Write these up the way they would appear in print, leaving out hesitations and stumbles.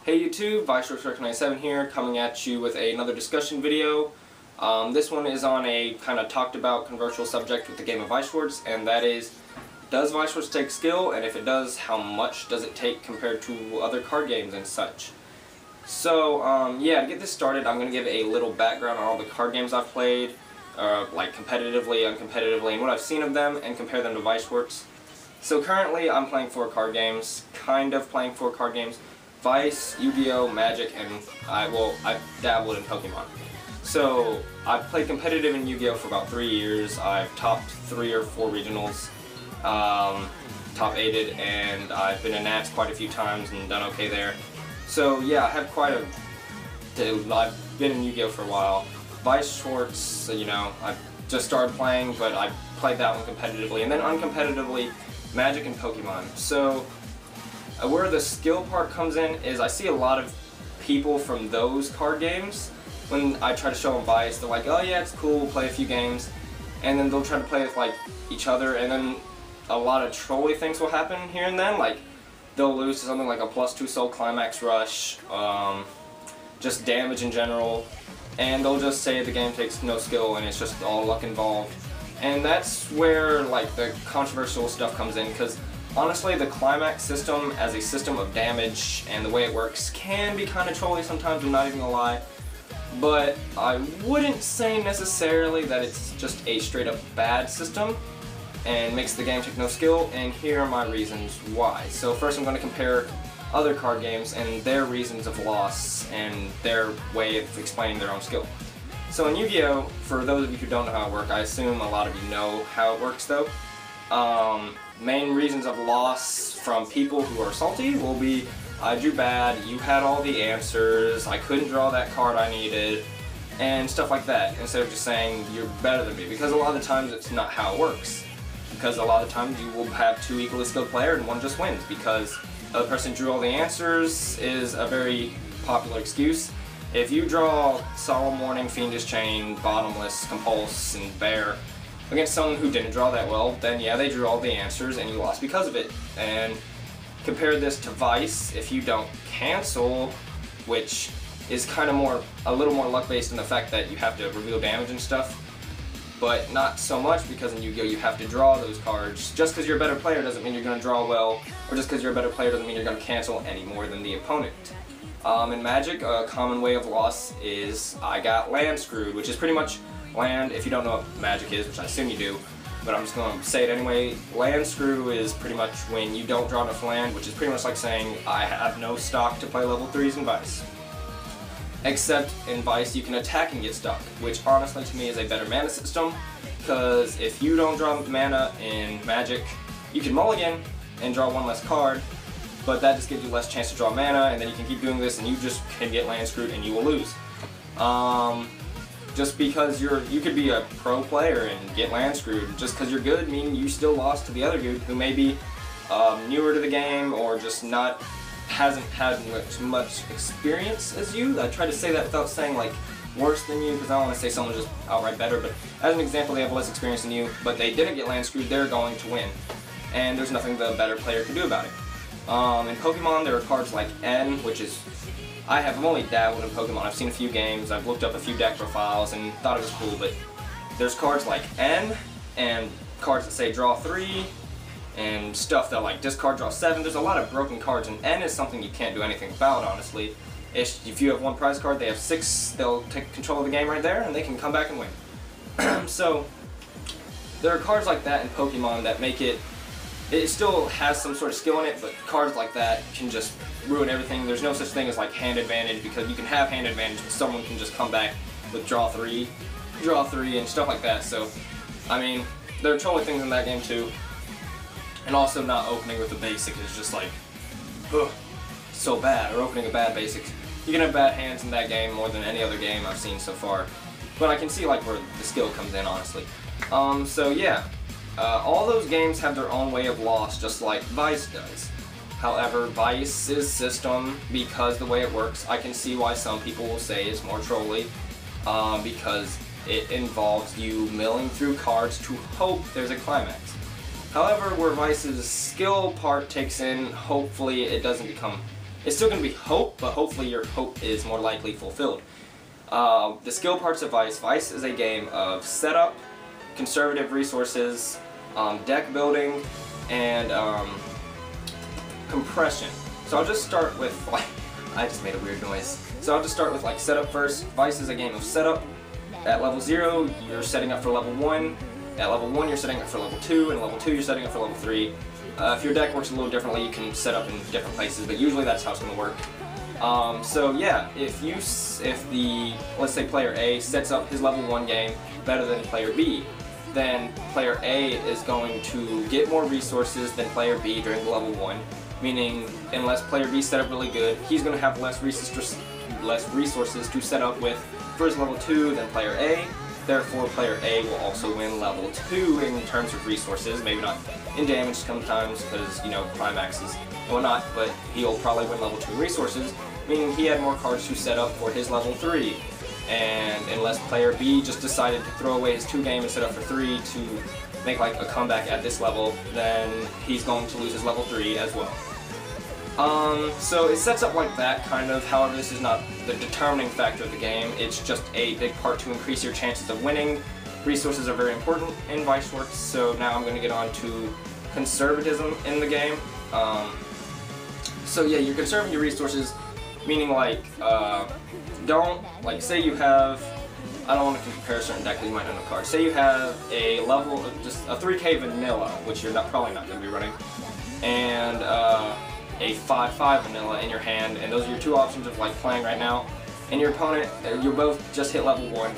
Hey YouTube, Weiss Schwarz 97 here, coming at you with another discussion video. This one is on a kind of talked about controversial subject with the game of Weiss Schwarz, and that is, does Weiss Schwarz take skill, and if it does, how much does it take compared to other card games and such? So, yeah, to get this started, I'm going to give a little background on all the card games I've played, like competitively, uncompetitively, and what I've seen of them, and compare them to Weiss Schwarz. So currently, I'm playing 4 card games, kind of playing 4 card games. Weiss, Yu-Gi-Oh, Magic, and I've dabbled in Pokemon. So I've played competitive in Yu-Gi-Oh for about 3 years. I've topped 3 or 4 regionals, top 8'd, and I've been in Nats quite a few times and done okay there. So yeah, I have I've been in Yu-Gi-Oh for a while. Weiss Schwarz, you know, I just started playing, but I played that one competitively, and then uncompetitively, Magic and Pokemon. So where the skill part comes in is I see a lot of people from those card games, when I try to show them Weiss, they're like, oh yeah, it's cool, we'll play a few games, and then they'll try to play with like each other, and then a lot of trolly things will happen here and then, like they'll lose to something like a +2 soul climax rush, just damage in general, and they'll just say the game takes no skill and it's just all luck involved. And that's where like the controversial stuff comes in, because honestly, the climax system as a system of damage and the way it works can be kind of trolly sometimes, I'm not even gonna lie. But I wouldn't say necessarily that it's just a straight up bad system and makes the game take no skill, and here are my reasons why. So first I'm going to compare other card games and their reasons of loss and their way of explaining their own skill. So in Yu-Gi-Oh, for those of you who don't know how it works, I assume a lot of you know how it works though. Main reasons of loss from people who are salty will be, I drew bad, you had all the answers, I couldn't draw that card I needed, and stuff like that, instead of just saying you're better than me, because a lot of the times it's not how it works. Because a lot of times you will have 2 equally skilled players and one just wins, because the other person drew all the answers is a very popular excuse. If you draw Solemn Warning, Fiendish Chain, Bottomless, Compulse, and Bear against someone who didn't draw that well, then yeah, they drew all the answers and you lost because of it. And compare this to Weiss, if you don't cancel, which is kind of a little more luck based in the fact that you have to reveal damage and stuff, but not so much because in Yu-Gi-Oh you have to draw those cards. Just because you're a better player doesn't mean you're going to draw well, or just because you're a better player doesn't mean you're going to cancel any more than the opponent. In Magic, a common way of loss is I got land screwed, which is pretty much land, if you don't know what Magic is, which I assume you do, but I'm just going to say it anyway. Land screw is pretty much when you don't draw enough land, which is pretty much like saying I have no stock to play level 3s in Weiss. Except in Weiss you can attack and get stuck, which honestly to me is a better mana system, because if you don't draw mana in Magic, you can mulligan and draw 1 less card, but that just gives you less chance to draw mana, and then you can keep doing this and you just can get land screwed and you will lose. Just because you could be a pro player and get land screwed, just because you're good meaning you still lost to the other dude who may be newer to the game or just hasn't had much experience as you. I try to say that without saying like worse than you, because I don't want to say someone's just outright better, but as an example, they have less experience than you, but they didn't get land screwed, they're going to win. And there's nothing the better player can do about it. In Pokemon, there are cards like N, which is, I've only dabbled in Pokemon, I've seen a few games, I've looked up a few deck profiles and thought it was cool, but there's cards like N, and cards that say draw 3, and stuff that like discard draw 7, there's a lot of broken cards, and N is something you can't do anything about, honestly. If you have 1 prize card, they have 6, they'll take control of the game right there, and they can come back and win. So, there are cards like that in Pokemon that make it still has some sort of skill in it, but cards like that can just ruin everything. There's no such thing as like hand advantage, because you can have hand advantage, but someone can just come back with draw 3, and stuff like that. So, I mean, there are trolling things in that game too. And also not opening with the basic is just like, ugh, so bad, or opening a bad basic. You can have bad hands in that game more than any other game I've seen so far. But I can see like where the skill comes in, honestly. So yeah. All those games have their own way of loss, just like Weiss does. However, Weiss's system, because the way it works, I can see why some people will say it's more trolly, because it involves you milling through cards to hope there's a climax. However, where Weiss's skill part takes in, hopefully it doesn't become It's still going to be hope, but hopefully your hope is more likely fulfilled. The skill parts of Weiss. Weiss is a game of setup, conservative resources, deck building, and compression. So I'll just start with, like, I just made a weird noise. So I'll just start with like setup first. Weiss is a game of setup. At level 0, you're setting up for level 1. At level 1, you're setting up for level 2, and level 2, you're setting up for level 3. If your deck works a little differently, you can set up in different places, but usually that's how it's going to work. So yeah, if let's say player A sets up his level 1 game better than player B, then player A is going to get more resources than player B during level 1, meaning unless player B set up really good, he's going to have less resources to set up with for his level 2 than player A. Therefore, player A will also win level 2 in terms of resources, maybe not in damage sometimes because, you know, climaxes and whatnot, but he'll probably win level 2 resources, meaning he had more cards to set up for his level 3. And unless player B just decided to throw away his 2 game and set up for 3 to make like a comeback at this level, then he's going to lose his level 3 as well. So it sets up like that, kind of. However, this is not the determining factor of the game. It's just a big part to increase your chances of winning. Resources are very important in Weiss Schwarz, so now I'm going to get on to conservatism in the game. So yeah, you're conserving your resources, meaning like, don't, like, say you have, I don't want to compare a certain deck that you might know the card. Say you have a level, just a 3K vanilla, which you're probably not going to be running, and a 5/5 vanilla in your hand, and those are your 2 options of like playing right now. And your opponent, you both just hit level 1,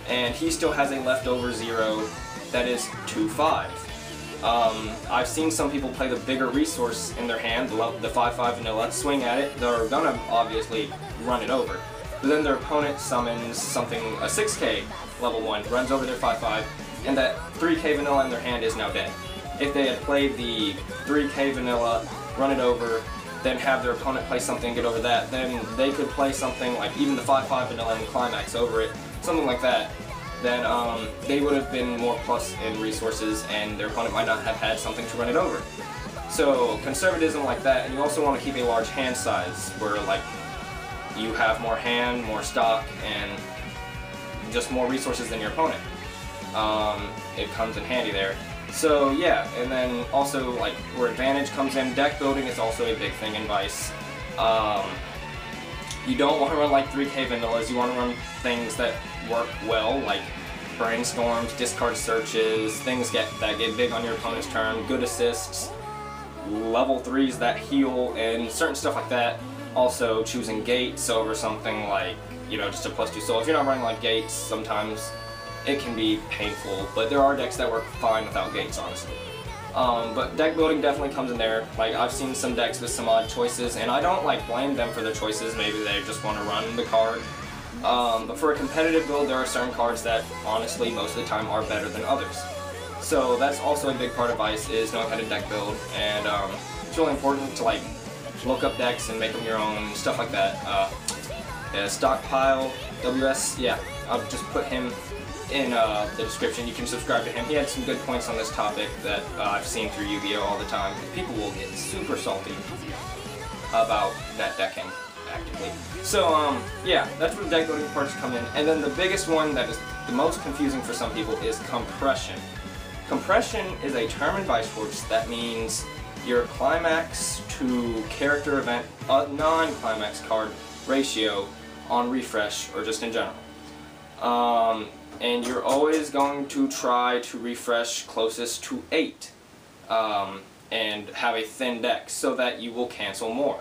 and he still has a leftover 0 that is 2/5. I've seen some people play the bigger resource in their hand, the 5/5 vanilla, swing at it. They're gonna obviously run it over, but then their opponent summons something, a 6K level 1, runs over their 5/5, and that 3K vanilla in their hand is now dead. If they had played the 3K vanilla, run it over, then have their opponent play something, get over that, then they could play something like even the 5/5 vanilla and climax over it, something like that, then they would have been more plus in resources and their opponent might not have had something to run it over. So conservatism like that, and you also want to keep a large hand size where like you have more hand, more stock, and just more resources than your opponent. It comes in handy there. So yeah, and then also like where advantage comes in, deck building is also a big thing in Weiss. You don't want to run like 3K vanillas, you want to run things that work well, like brainstorms, discard searches, things that get big on your opponent's turn, good assists, level 3s that heal, and certain stuff like that. Also choosing gates over something like, you know, just a +2 soul. If you're not running like gates, sometimes it can be painful, but there are decks that work fine without gates, honestly. But deck building definitely comes in there. Like, I've seen some decks with some odd choices, and I don't like blame them for their choices. Maybe they just want to run the card. But for a competitive build, there are certain cards that, honestly, most of the time are better than others. So that's also a big part of Weiss, is knowing how to deck build, and it's really important to like look up decks and make them your own, stuff like that. Stockpile, WS, yeah, I'll just put him in the description. You can subscribe to him. He had some good points on this topic that I've seen through Yu-Gi-Oh! All the time. People will get super salty about that decking, actively. So, yeah, that's where the deck building parts come in. And then the biggest one that is the most confusing for some people is compression. Compression is a term in Weiss Schwarz that means your climax to character event, non-climax card ratio on refresh, or just in general. And you're always going to try to refresh closest to 8 and have a thin deck so that you will cancel more.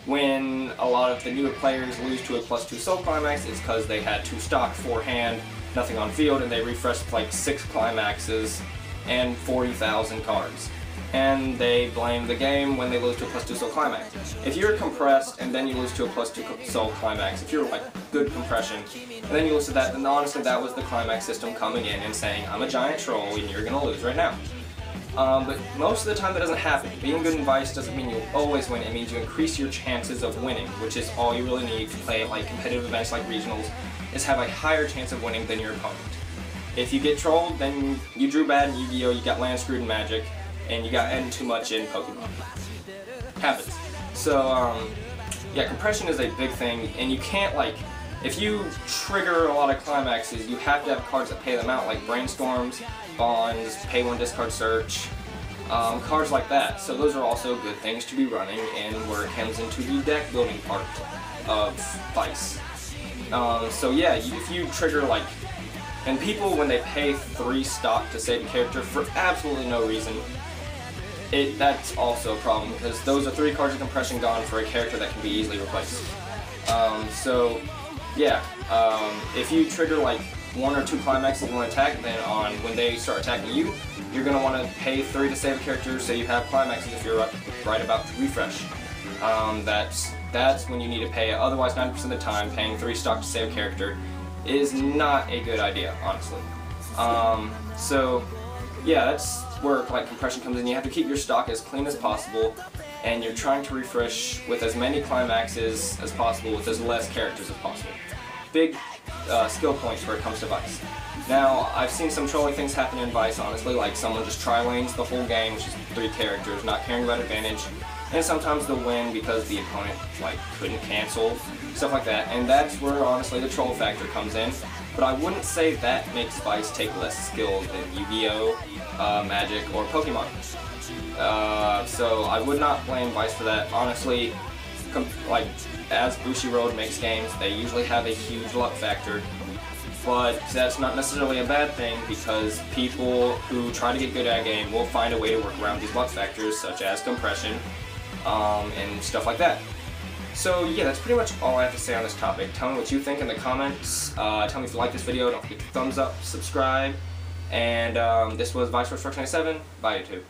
When a lot of the newer players lose to a +2 soul climax, it's because they had 2 stock, 4 hand, nothing on field, and they refreshed like 6 climaxes and 40,000 cards. And they blame the game when they lose to a +2 soul climax. If you're compressed and then you lose to a +2 soul climax, if you're like good compression, and then you lose to that, then honestly that was the climax system coming in and saying, I'm a giant troll and you're gonna lose right now. But most of the time that doesn't happen. Being good in Weiss doesn't mean you'll always win, it means you increase your chances of winning, which is all you really need to play at like competitive events like regionals, is have a higher chance of winning than your opponent. If you get trolled, then you drew bad in Yu-Gi-Oh!, you got land screwed in Magic, and you got N too much in Pokemon. Happens. So, yeah, compression is a big thing, and you can't, like, if you trigger a lot of climaxes, you have to have cards that pay them out, like Brainstorms, Bonds, Pay 1 Discard Search, cards like that. So those are also good things to be running, and where it comes into the deck building part of Weiss. So yeah, if you trigger, like, and people, when they pay 3 stock to save a character for absolutely no reason, that's also a problem, because those are 3 cards of compression gone for a character that can be easily replaced. So yeah, if you trigger like 1 or 2 climaxes in one attack, then when they start attacking you, you're going to want to pay 3 to save a character, so you have climaxes if you're right about to refresh. That's when you need to pay. Otherwise, 90% of the time, paying 3 stock to save a character is not a good idea, honestly. So yeah, that's where like compression comes in. You have to keep your stock as clean as possible, and you're trying to refresh with as many climaxes as possible with as less characters as possible. Big skill points where it comes to Weiss. Now, I've seen some trolling things happen in Weiss, honestly, like someone just tri-lanes the whole game, which is 3 characters, not caring about advantage, and sometimes they'll win because the opponent like couldn't cancel, stuff like that, and that's where honestly the troll factor comes in. But I wouldn't say that makes Weiss take less skill than Yu-Gi-Oh!, Magic, or Pokemon. So I would not blame Weiss for that. Honestly, like, as Bushiroad makes games, they usually have a huge luck factor, but that's not necessarily a bad thing, because people who try to get good at a game will find a way to work around these luck factors, such as compression, and stuff like that. So yeah, that's pretty much all I have to say on this topic. Tell me what you think in the comments. Tell me if you like this video. Don't forget to thumbs up, subscribe, and this was Weiss Schwarz 27. Bye, YouTube.